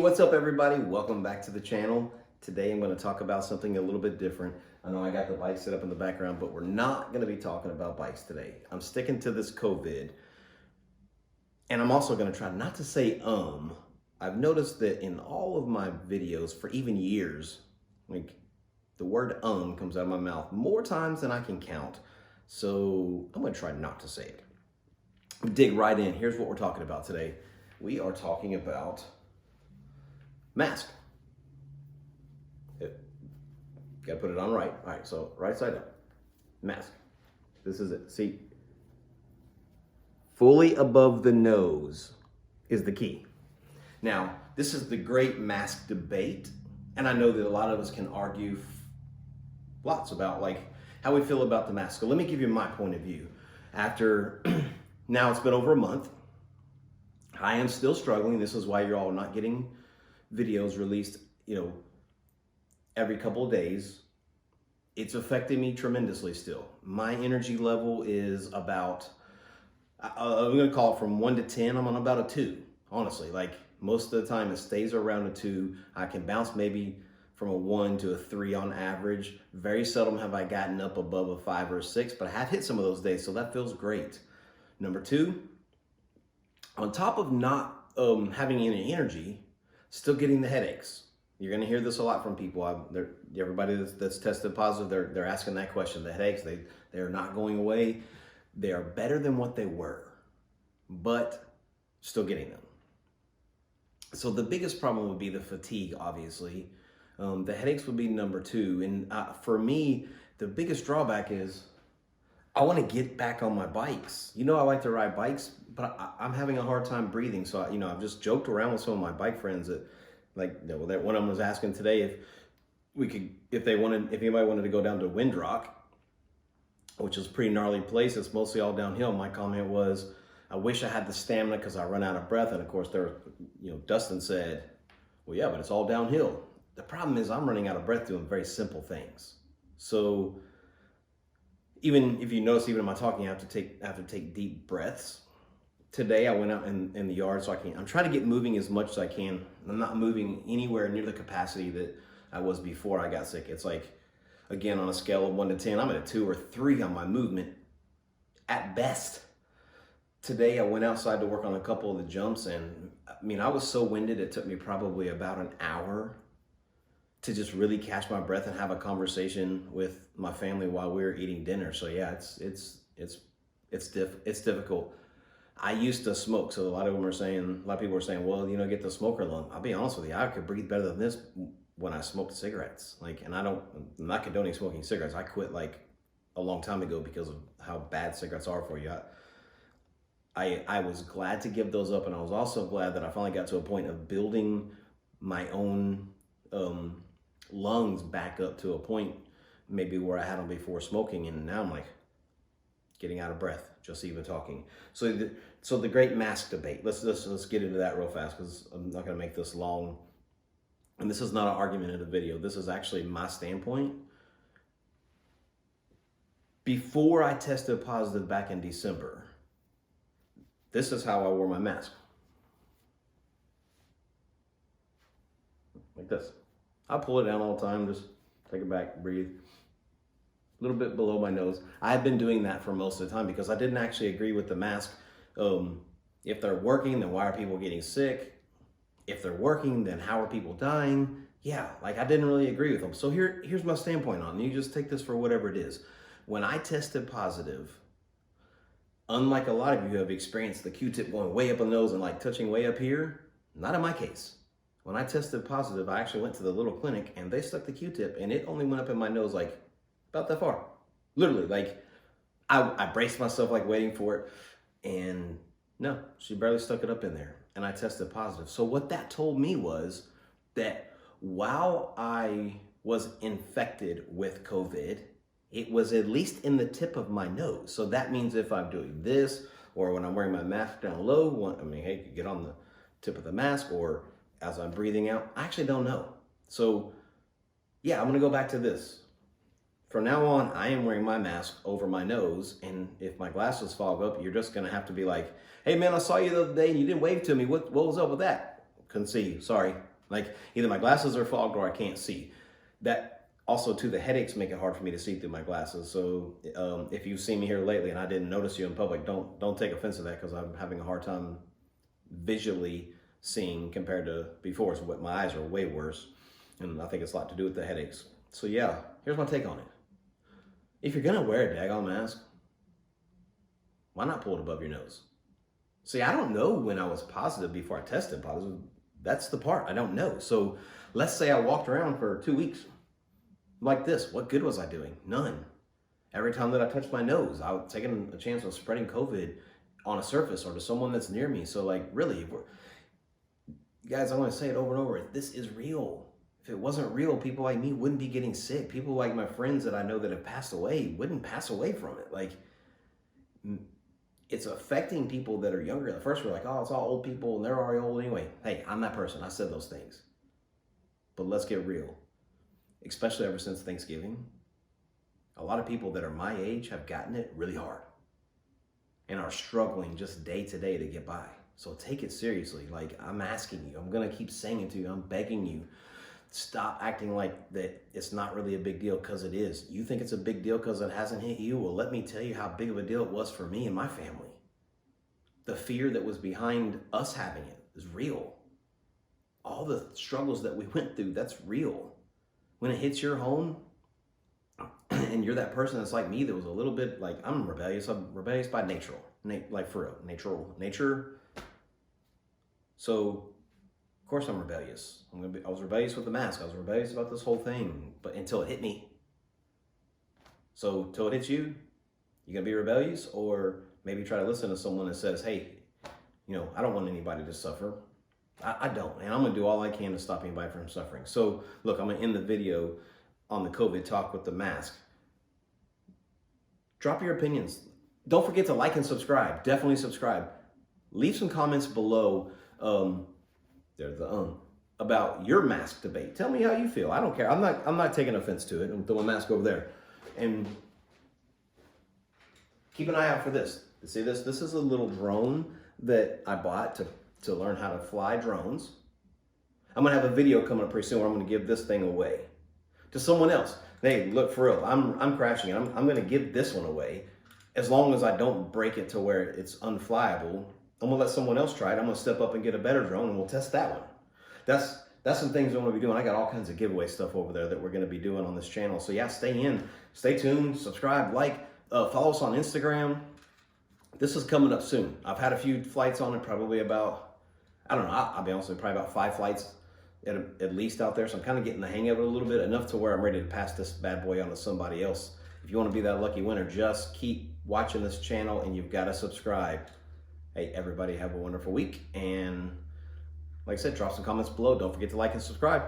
What's up, everybody? Welcome back to the channel. Today I'm going to talk about something a little bit different. I know I got the bike set up in the background, but we're not going to be talking about bikes today. I'm sticking to this COVID, and I'm also going to try not to say I've noticed that in all of my videos for even years, like the word comes out of my mouth more times than I can count. So I'm going to try not to say it. Dig right in. Here's what we're talking about today. We are talking about mask. Got to put it on right. All right, so right side up. Mask. This is it. See, fully above the nose is the key. Now, this is the great mask debate, and I know that a lot of us can argue lots about like how we feel about the mask. So let me give you my point of view. After now it's been over a month, I am still struggling. This is why you're all not getting videos released, every couple of days. It's affecting me tremendously still. My energy level is about, I'm gonna call it from 1 to 10, I'm on about a 2, honestly. Like most of the time it stays around a 2. I can bounce maybe from a 1 to a 3 on average. Very seldom have I gotten up above a 5 or a 6, but I have hit some of those days, so that feels great. Number 2, on top of not having any energy, still getting the headaches. You're going to hear this a lot from people. Everybody that's tested positive, they're asking that question. The headaches, they're not going away. They are better than what they were, but still getting them. So the biggest problem would be the fatigue, obviously. The headaches would be number 2. And for me, the biggest drawback is I want to get back on my bikes. I like to ride bikes, but I'm having a hard time breathing. So, I've just joked around with some of my bike friends that, that one of them was asking today if anybody wanted to go down to Windrock, which is a pretty gnarly place. It's mostly all downhill. My comment was, I wish I had the stamina because I run out of breath. And of course, Dustin said, well, yeah, but it's all downhill. The problem is I'm running out of breath doing very simple things. So even if you notice, even in my talking, I have to take deep breaths. Today I went out in the yard, so I'm trying to get moving as much as I can. I'm not moving anywhere near the capacity that I was before I got sick. It's like, again, on a scale of 1 to 10, I'm at a 2 or 3 on my movement at best. Today I went outside to work on a couple of the jumps, and I was so winded it took me probably about an hour to just really catch my breath and have a conversation with my family while we were eating dinner. So yeah, it's difficult. I used to smoke, so a lot of people were saying, well, get the smoker lung. I'll be honest with you, I could breathe better than this when I smoked cigarettes. I'm not condoning smoking cigarettes. I quit a long time ago because of how bad cigarettes are for you. I was glad to give those up, and I was also glad that I finally got to a point of building my own lungs back up to a point maybe where I had them before smoking, and now I'm getting out of breath just even talking. So the great mask debate. Let's get into that real fast because I'm not going to make this long. And this is not an argument in a video. This is actually my standpoint. Before I tested positive back in December, this is how I wore my mask. Like this. I pull it down all the time, just take it back, breathe. A little bit below my nose. I've been doing that for most of the time because I didn't actually agree with the mask. If they're working, then why are people getting sick? If they're working, then how are people dying? Yeah, I didn't really agree with them. So here's my standpoint on it. You just take this for whatever it is. When I tested positive, unlike a lot of you who have experienced the Q-tip going way up the nose and touching way up here, not in my case. When I tested positive, I actually went to the little clinic and they stuck the Q-tip and it only went up in my nose about that far. Literally, I braced myself waiting for it, and no, she barely stuck it up in there, and I tested positive. So what that told me was that while I was infected with COVID, it was at least in the tip of my nose. So that means if I'm doing this, or when I'm wearing my mask down low, hey, you could get on the tip of the mask, or as I'm breathing out, I actually don't know. So yeah, I'm gonna go back to this. From now on, I am wearing my mask over my nose, and if my glasses fog up, you're just gonna have to be like, hey man, I saw you the other day and you didn't wave to me. What was up with that? Couldn't see you, sorry. Like either my glasses are fogged or I can't see. That also too, the headaches make it hard for me to see through my glasses. So if you've seen me here lately and I didn't notice you in public, don't take offense to that, because I'm having a hard time visually seeing compared to before. So my eyes are way worse, and I think it's a lot to do with the headaches. So yeah, here's my take on it. If you're gonna wear a daggone mask, why not pull it above your nose? See, I don't know when I was positive before I tested positive. That's the part I don't know. So let's say I walked around for 2 weeks like this. What good was I doing? None. Every time that I touched my nose, I was taking a chance of spreading COVID on a surface or to someone that's near me. So like, really, guys, I'm going to say it over and over. This is real. If it wasn't real, people like me wouldn't be getting sick. People like my friends that I know that have passed away wouldn't pass away from it. Like, it's affecting people that are younger. At first we're like, oh, it's all old people and they're already old anyway. Hey, I'm that person. I said those things. But let's get real. Especially ever since Thanksgiving, a lot of people that are my age have gotten it really hard and are struggling just day to day to get by. So take it seriously. Like, I'm asking you, I'm going to keep saying it to you. I'm begging you. Stop acting like that it's not really a big deal, because it is. You think it's a big deal because it hasn't hit you? Well, let me tell you how big of a deal it was for me and my family. The fear that was behind us having it is real. All the struggles that we went through, that's real. When it hits your home and you're that person that's like me, that was a little bit like, I'm rebellious by nature, like for real, nature. So of course I'm rebellious. I was rebellious with the mask. I was rebellious about this whole thing, but until it hit me. So till it hits you, you gonna be rebellious, or maybe try to listen to someone that says, hey, I don't want anybody to suffer. I don't, and I'm gonna do all I can to stop anybody from suffering. So look, I'm gonna end the video on the COVID talk with the mask. Drop your opinions. Don't forget to like and subscribe. Definitely subscribe. Leave some comments below. About your mask debate. Tell me how you feel. I don't care. I'm not taking offense to it. I'm throwing my mask over there. And keep an eye out for this. See this? This is a little drone that I bought to learn how to fly drones. I'm gonna have a video coming up pretty soon where I'm gonna give this thing away to someone else. Hey, look, for real, I'm crashing it. I'm gonna give this one away, as long as I don't break it to where it's unflyable. I'm gonna let someone else try it. I'm gonna step up and get a better drone and we'll test that one. That's some things I'm gonna be doing. I got all kinds of giveaway stuff over there that we're gonna be doing on this channel. So yeah, stay tuned, subscribe, like, follow us on Instagram. This is coming up soon. I've had a few flights on it, probably about, I don't know, I'll be honest with you, probably about 5 flights at least out there. So I'm kind of getting the hang of it a little bit, enough to where I'm ready to pass this bad boy on to somebody else. If you want to be that lucky winner, just keep watching this channel and you've got to subscribe. Hey, everybody have a wonderful week. And like I said, drop some comments below. Don't forget to like and subscribe.